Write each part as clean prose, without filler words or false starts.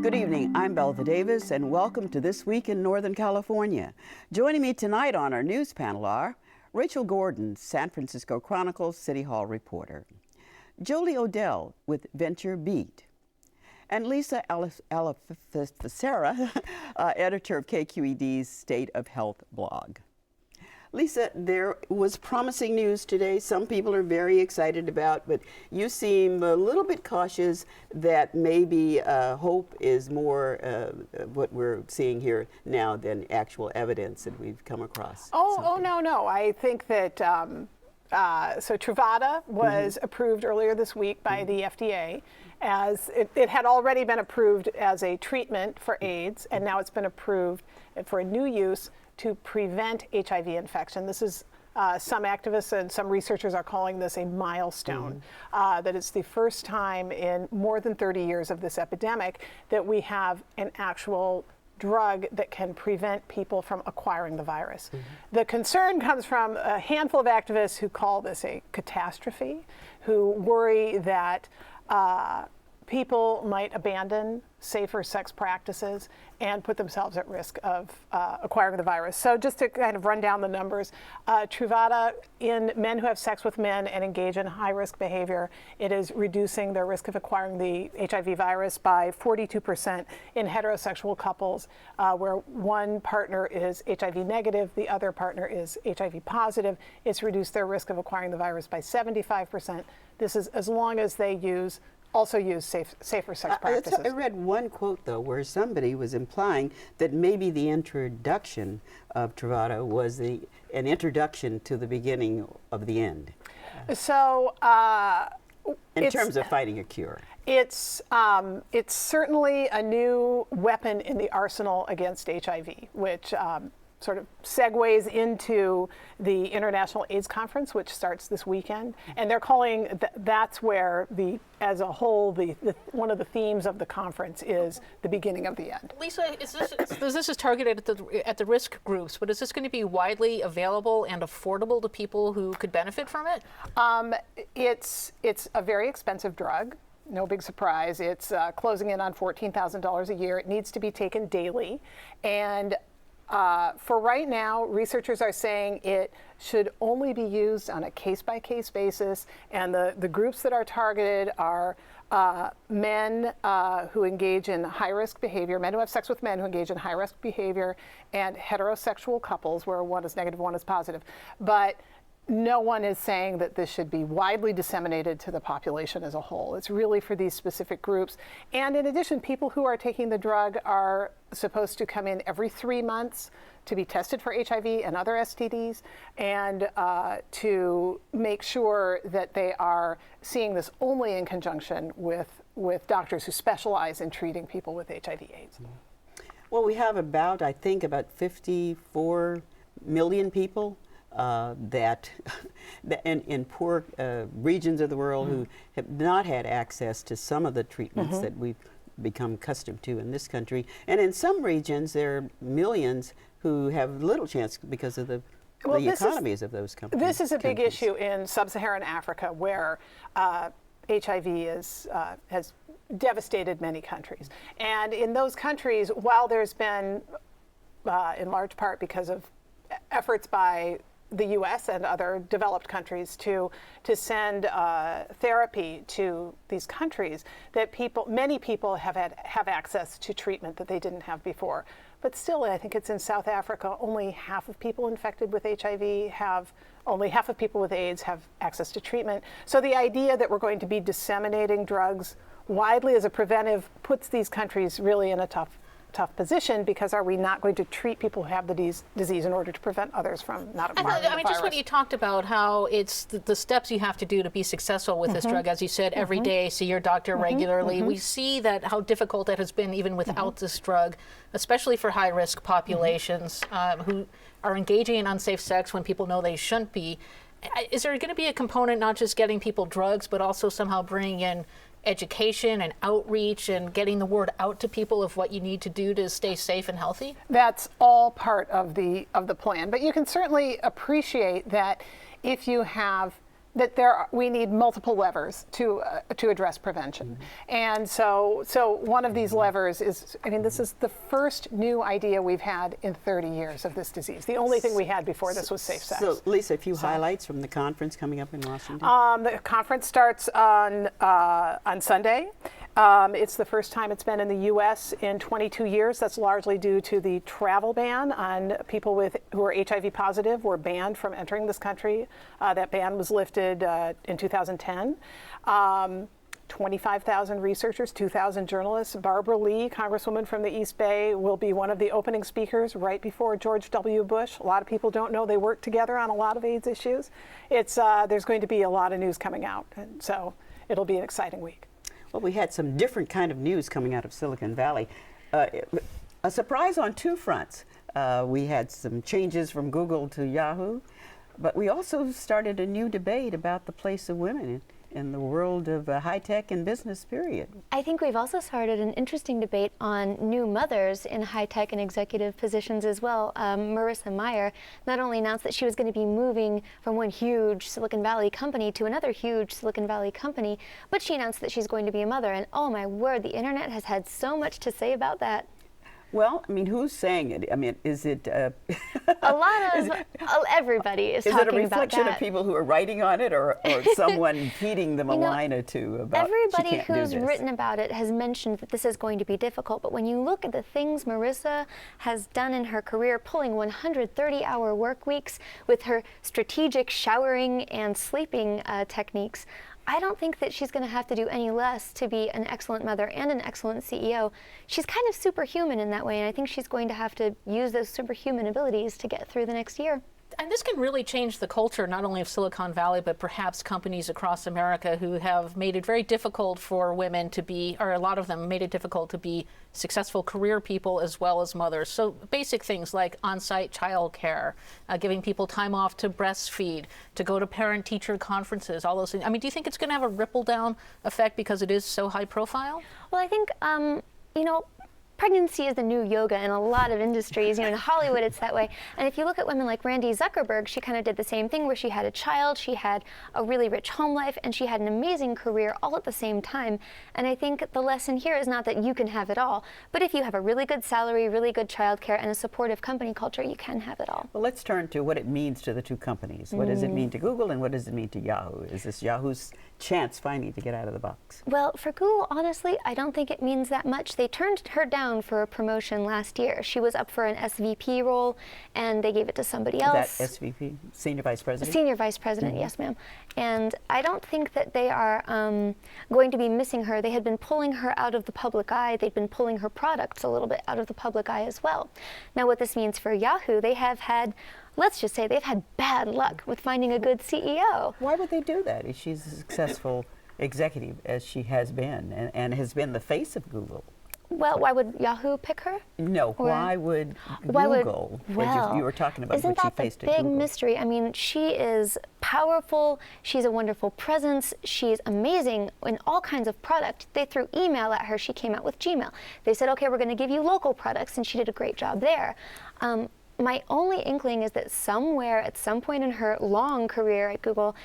Good evening, I'm Belva Davis, and welcome to This Week in Northern California. Joining me tonight on our news panel are Rachel Gordon, San Francisco Chronicle City Hall reporter, Jolie Odell with Venture Beat, and Lisa Alafacera, editor of KQED's State of Health blog. Lisa, there was promising news today. Some people are very excited about, but you seem a little bit cautious that maybe hope is more what we're seeing here now than actual evidence that we've come across. No. I think that, so Truvada was approved earlier this week by the FDA as it had already been approved as a treatment for AIDS, and now it's been approved for a new use to prevent HIV infection. This is, some activists and some researchers are calling this a milestone, that it's the first time in more than 30 years of this epidemic that we have an actual drug that can prevent people from acquiring the virus. The concern comes from a handful of activists who call this a catastrophe, who worry that people might abandon safer sex practices and put themselves at risk of acquiring the virus. So just to kind of run down the numbers, Truvada in men who have sex with men and engage in high-risk behavior, it is reducing their risk of acquiring the HIV virus by 42% in heterosexual couples where one partner is HIV negative, the other partner is HIV positive. It's reduced their risk of acquiring the virus by 75%. This is as long as they also use safer sex practices. I read one quote, though, where somebody was implying that maybe the introduction of Truvada was an introduction to the beginning of the end. So, in terms of fighting a cure. It's certainly a new weapon in the arsenal against HIV, which sort of segues into the International AIDS Conference, which starts this weekend. And they're calling, that's where as a whole, one of the themes of the conference is the beginning of the end. Lisa, this is targeted at the risk groups, but is this going to be widely available and affordable to people who could benefit from it? It's a very expensive drug. No big surprise. It's closing in on $14,000 a year. It needs to be taken daily. And for right now, researchers are saying it should only be used on a case-by-case basis, and the groups that are targeted are men who engage in high-risk behavior, men who have sex with men who engage in high-risk behavior, and heterosexual couples where one is negative, one is positive. But no one is saying that this should be widely disseminated to the population as a whole. It's really for these specific groups. And in addition, people who are taking the drug are supposed to come in every 3 months to be tested for HIV and other STDs, and to make sure that they are seeing this only in conjunction with doctors who specialize in treating people with HIV/AIDS. Well, we have about 54 million people that in poor regions of the world who have not had access to some of the treatments that we've become accustomed to in this country. And in some regions, there are millions who have little chance because of the economies of those countries. This is a big issue in sub-Saharan Africa, where HIV has devastated many countries. And in those countries, while there's been, in large part because of efforts by the U.S. and other developed countries to send therapy to these countries, that many people have access to treatment that they didn't have before. But still, I think it's in South Africa, only half of people infected with HIV only half of people with AIDS have access to treatment. So the idea that we're going to be disseminating drugs widely as a preventive puts these countries really in a tough position, because are we not going to treat people who have the disease in order to prevent others from not acquiring the virus? Just when you talked about how it's the steps you have to do to be successful with this drug, as you said, every day, see your doctor regularly. We see that how difficult that has been even without this drug, especially for high-risk populations who are engaging in unsafe sex when people know they shouldn't be. Is there going to be a component not just getting people drugs, but also somehow bringing in education and outreach and getting the word out to people of what you need to do to stay safe and healthy? That's all part of the plan. But you can certainly appreciate that if you have that we need multiple levers to address prevention. And so one of these levers is, I mean, this is the first new idea we've had in 30 years of this disease. The only thing we had before this was safe sex. So, Lisa, a few highlights from the conference coming up in Washington. The conference starts on Sunday. It's the first time it's been in the U.S. in 22 years. That's largely due to the travel ban on people who are HIV positive were banned from entering this country. That ban was lifted in 2010. 25,000 researchers, 2,000 journalists. Barbara Lee, Congresswoman from the East Bay, will be one of the opening speakers right before George W. Bush. A lot of people don't know they work together on a lot of AIDS issues. There's going to be a lot of news coming out, and so it'll be an exciting week. Well, we had some different kind of news coming out of Silicon Valley. A surprise on two fronts. We had some changes from Google to Yahoo, but we also started a new debate about the place of women in the world of high tech and business, period. I think we've also started an interesting debate on new mothers in high tech and executive positions as well. Marissa Mayer not only announced that she was going to be moving from one huge Silicon Valley company to another huge Silicon Valley company, but she announced that she's going to be a mother. And oh my word, the internet has had so much to say about that. Well, I mean, who's saying it? I mean, is it a lot of everybody is talking about that. Is it a reflection of people who are writing on it, or someone feeding them a line or two about everybody she can't who's do this? written about it has mentioned that this is going to be difficult, but when you look at the things Marissa has done in her career, pulling 130-hour work weeks with her strategic showering and sleeping techniques, I don't think that she's going to have to do any less to be an excellent mother and an excellent CEO. She's kind of superhuman in that way, and I think she's going to have to use those superhuman abilities to get through the next year. And this can really change the culture, not only of Silicon Valley, but perhaps companies across America who have made it very difficult for women to be, or a lot of them made it difficult to be successful career people as well as mothers. So basic things like on-site childcare, giving people time off to breastfeed, to go to parent-teacher conferences, all those things. I mean, do you think it's going to have a ripple-down effect because it is so high profile? Well, I think, pregnancy is the new yoga in a lot of industries. In Hollywood, it's that way. And if you look at women like Randy Zuckerberg, she kind of did the same thing where she had a child, she had a really rich home life, and she had an amazing career all at the same time. And I think the lesson here is not that you can have it all, but if you have a really good salary, really good childcare, and a supportive company culture, you can have it all. Well, let's turn to what it means to the two companies. What does it mean to Google, and what does it mean to Yahoo? Is this Yahoo's chance finally to get out of the box? Well, for Google, honestly, I don't think it means that much. They turned her down for a promotion last year. She was up for an SVP role, and they gave it to somebody else. That SVP, Senior Vice President? Senior Vice President, yes, ma'am. And I don't think that they are going to be missing her. They had been pulling her out of the public eye. They'd been pulling her products a little bit out of the public eye as well. Now, what this means for Yahoo, they have had, let's just say, they've had bad luck with finding a good CEO. Why would they do that if she's a successful executive, as she has been, and has been the face of Google? Well, why would Yahoo pick her? No, why would Google? Well, you were talking about isn't what she that the faced at big Google. mystery? I mean, she is powerful. She's a wonderful presence. She's amazing in all kinds of product. They threw email at her. She came out with Gmail. They said, okay, we're going to give you local products, and she did a great job there. My only inkling is that somewhere at some point in her long career at Google,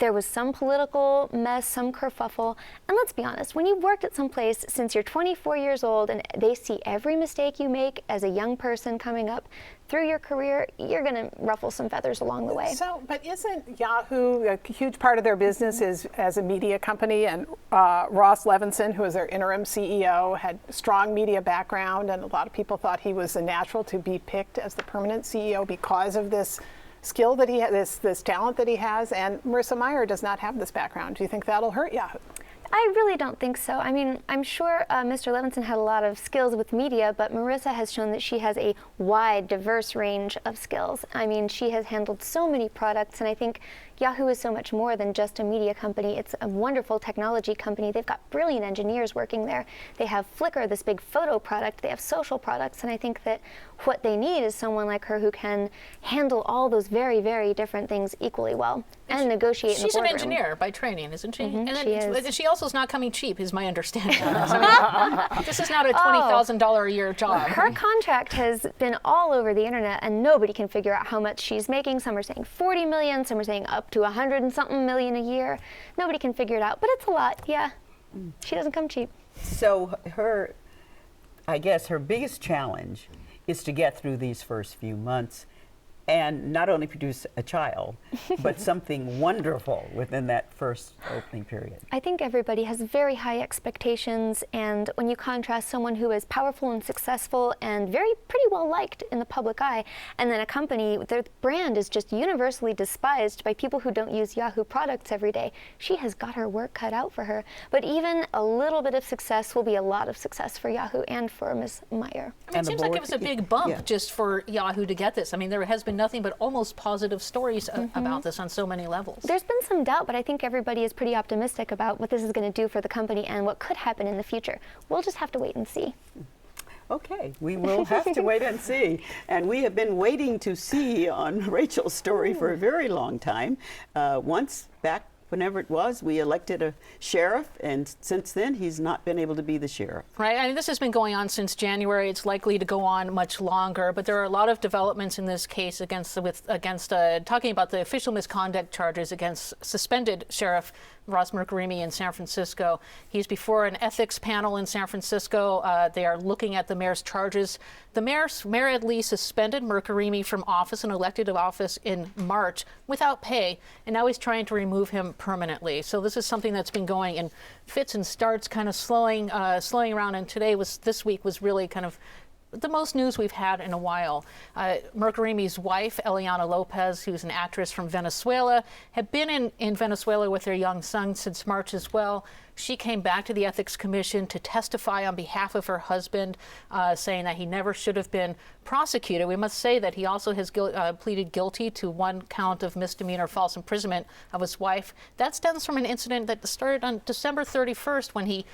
there was some political mess, some kerfuffle. And let's be honest, when you've worked at some place since you're 24 years old and they see every mistake you make as a young person coming up through your career, you're going to ruffle some feathers along the way. So, but isn't Yahoo, a huge part of their business is as a media company, and Ross Levinson, who is their interim CEO, had a strong media background, and a lot of people thought he was a natural to be picked as the permanent CEO because of this skill that he has, this talent that he has, and Marissa Mayer does not have this background. Do you think that'll hurt Yahoo? I really don't think so. I mean, I'm sure Mr. Levinson had a lot of skills with media, but Marissa has shown that she has a wide, diverse range of skills. I mean, she has handled so many products, and I think Yahoo is so much more than just a media company. It's a wonderful technology company. They've got brilliant engineers working there. They have Flickr, this big photo product. They have social products, and I think that what they need is someone like her who can handle all those very, very different things equally well and negotiate in the boardroom. She's an engineer by training, isn't she? And then she is. She also also is not coming cheap, is my understanding. This is not a $20,000 a year job. Her contract has been all over the internet, and nobody can figure out how much she's making. Some are saying 40 million, some are saying up to 100 and something million a year. Nobody can figure it out, but it's a lot, yeah. She doesn't come cheap. So I guess her biggest challenge is to get through these first few months and not only produce a child, but something wonderful within that first opening period. I think everybody has very high expectations, and when you contrast someone who is powerful and successful and pretty well liked in the public eye, and then a company, their brand is just universally despised by people who don't use Yahoo products every day, she has got her work cut out for her. But even a little bit of success will be a lot of success for Yahoo and for Ms. Mayer. I mean, it seems like it was a big bump just for Yahoo to get this. I mean, there has been nothing but almost positive stories about this on so many levels. There's been some doubt, but I think everybody is pretty optimistic about what this is going to do for the company and what could happen in the future. We'll just have to wait and see. Okay, we will have to wait and see. And we have been waiting to see on Rachel's story for a very long time. Once back, whenever it was, we elected a sheriff, and since then he's not been able to be the sheriff. Right. I mean, this has been going on since January. It's likely to go on much longer, but there are a lot of developments in this case against talking about the official misconduct charges against suspended Sheriff Ross Mirkarimi in San Francisco. He's before an ethics panel in San Francisco. They are looking at the mayor's charges. The mayor had Lee suspended Mirkarimi from office and elected to office in March without pay, and now he's trying to remove him permanently. So this is something that's been going in fits and starts, kind of slowing around. And this week was really kind of the most news we've had in a while. Mirkarimi's wife, Eliana Lopez, who's an actress from Venezuela, had been in Venezuela with their young son since March as well. She came back to the Ethics Commission to testify on behalf of her husband, saying that he never should have been prosecuted. We must say that he also has pleaded guilty to one count of misdemeanor false imprisonment of his wife. That stems from an incident that started on December 31st when he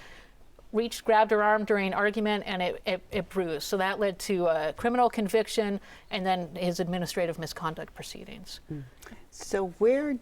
grabbed her arm during an argument, and it bruised. So that led to a criminal conviction and then his administrative misconduct proceedings. So where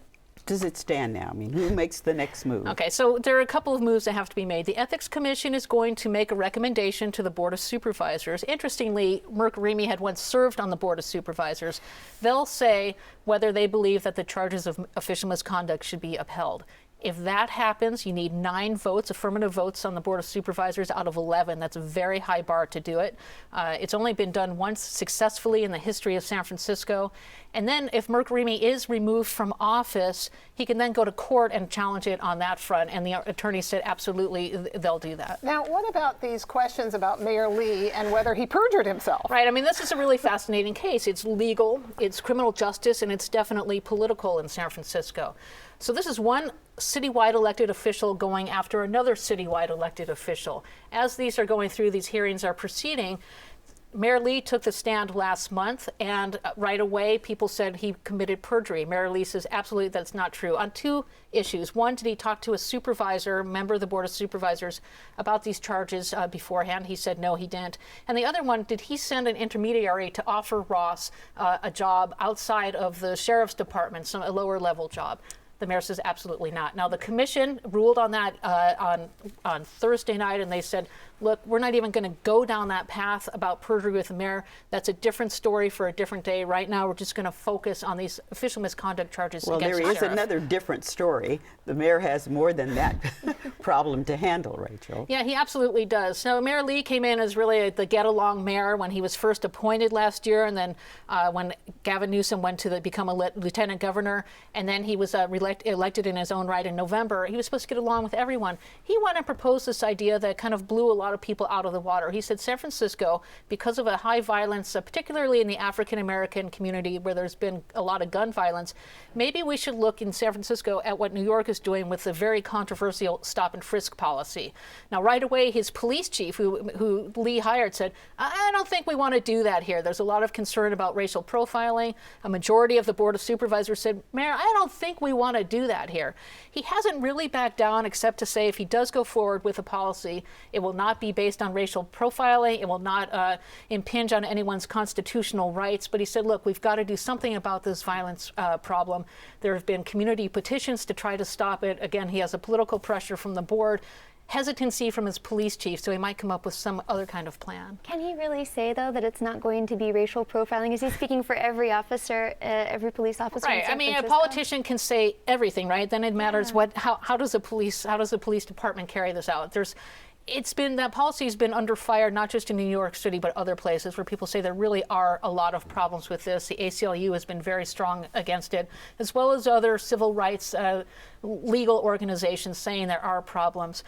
does it stand now? I mean, who makes the next move? Okay, so there are a couple of moves that have to be made. The Ethics Commission is going to make a recommendation to the Board of Supervisors. Interestingly, Mirkarimi had once served on the Board of Supervisors. They'll say whether they believe that the charges of official misconduct should be upheld. If that happens, you need 9 votes, affirmative votes on the Board of Supervisors out of 11. That's a very high bar to do it. It's only been done once successfully in the history of San Francisco. And then if Mirkarimi is removed from office, he can then go to court and challenge it on that front. And the attorney said absolutely they'll do that. Now, what about these questions about Mayor Lee and whether he perjured himself? Right. I mean, this is a really fascinating case. It's legal, it's criminal justice, and it's definitely political in San Francisco. So this is one citywide elected official going after another citywide elected official. As these are going through, these hearings are proceeding, Mayor Lee took the stand last month, and right away people said he committed perjury. Mayor Lee says absolutely that's not true on 2 issues. One, did he talk to a supervisor, member of the Board of Supervisors, about these charges beforehand? He said no, he didn't. And the other one, did he send an intermediary to offer Ross a job outside of the sheriff's department, a lower level job? The mayor says absolutely not. Now, the commission ruled on that on Thursday night, and they said, look, we're not even going to go down that path about perjury with the mayor. That's a different story for a different day. Right now, we're just going to focus on these official misconduct charges against the sheriff. Well, there is another different story. The mayor has more than that problem to handle, Rachel. Yeah, he absolutely does. So Mayor Lee came in as really the get-along mayor when he was first appointed last year, and then when Gavin Newsom went to become a lieutenant governor, and then he was elected in his own right in November. He was supposed to get along with everyone. He went and proposed this idea that kind of blew a lot of people out of the water. He said San Francisco, because of a high violence, particularly in the African-American community where there's been a lot of gun violence, maybe we should look in San Francisco at what New York is doing with the very controversial stop-and-frisk policy. Now, right away, his police chief, who Lee hired, said, I don't think we want to do that here. There's a lot of concern about racial profiling. A majority of the Board of Supervisors said, Mayor, I don't think we want to do that here. He hasn't really backed down, except to say if he does go forward with a policy, it will not be based on racial profiling. It will not impinge on anyone's constitutional rights. But he said, look, we've got to do something about this violence problem. There have been community petitions to try to stop it. Again, he has a political pressure from the board, hesitancy from his police chief, so he might come up with some other kind of plan. Can he really say, though, that it's not going to be racial profiling? Is he speaking for every officer, every police officer? Right. I mean, a politician can say everything, right? Then it matters how does the police department carry this out? That policy has been under fire, not just in New York City, but other places where people say there really are a lot of problems with this. The ACLU has been very strong against it, as well as other civil rights legal organizations saying there are problems.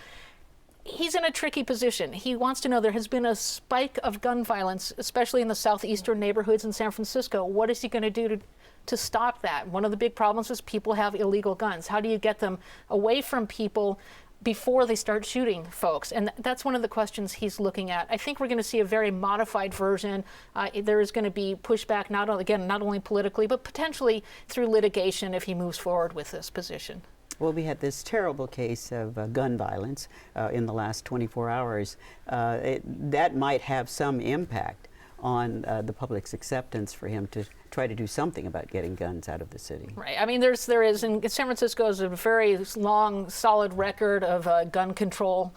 He's in a tricky position. He wants to know there has been a spike of gun violence, especially in the southeastern neighborhoods in San Francisco. What is he going to do to stop that? One of the big problems is people have illegal guns. How do you get them away from people before they start shooting folks? And that's one of the questions he's looking at. I think we're going to see a very modified version. There is going to be pushback, not only politically, but potentially through litigation if he moves forward with this position. Well, we had this terrible case of gun violence in the last 24 hours. That might have some impact on the public's acceptance for him to try to do something about getting guns out of the city. Right. I mean, there is in San Francisco is a very long, solid record of gun control.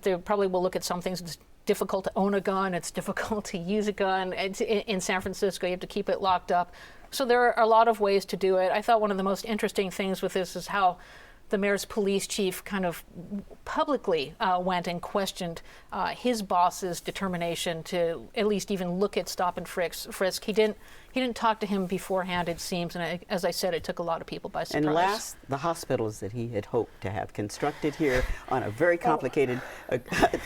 They probably will look at some things. It's difficult to own a gun. It's difficult to use a gun. In San Francisco, you have to keep it locked up. So there are a lot of ways to do it. I thought one of the most interesting things with this is how the mayor's police chief kind of publicly went and questioned his boss's determination to at least even look at stop and frisk. He didn't talk to him beforehand, it seems, and as I said, it took a lot of people by surprise. And last, the hospitals that he had hoped to have constructed here on a very complicated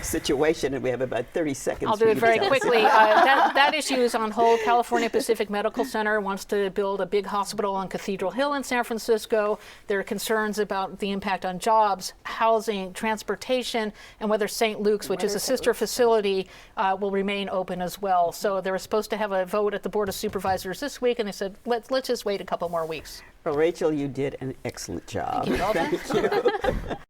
situation, and we have about 30 seconds. I'll do it very quickly. That issue is on hold. California Pacific Medical Center wants to build a big hospital on Cathedral Hill in San Francisco. There are concerns about the impact on jobs, housing, transportation, and whether St. Luke's, which is a sister facility, will remain open as well. So they were supposed to have a vote at the Board of Supervisors this week, and they said, let's just wait a couple more weeks. Well, Rachel, you did an excellent job. Thank you. Thank you.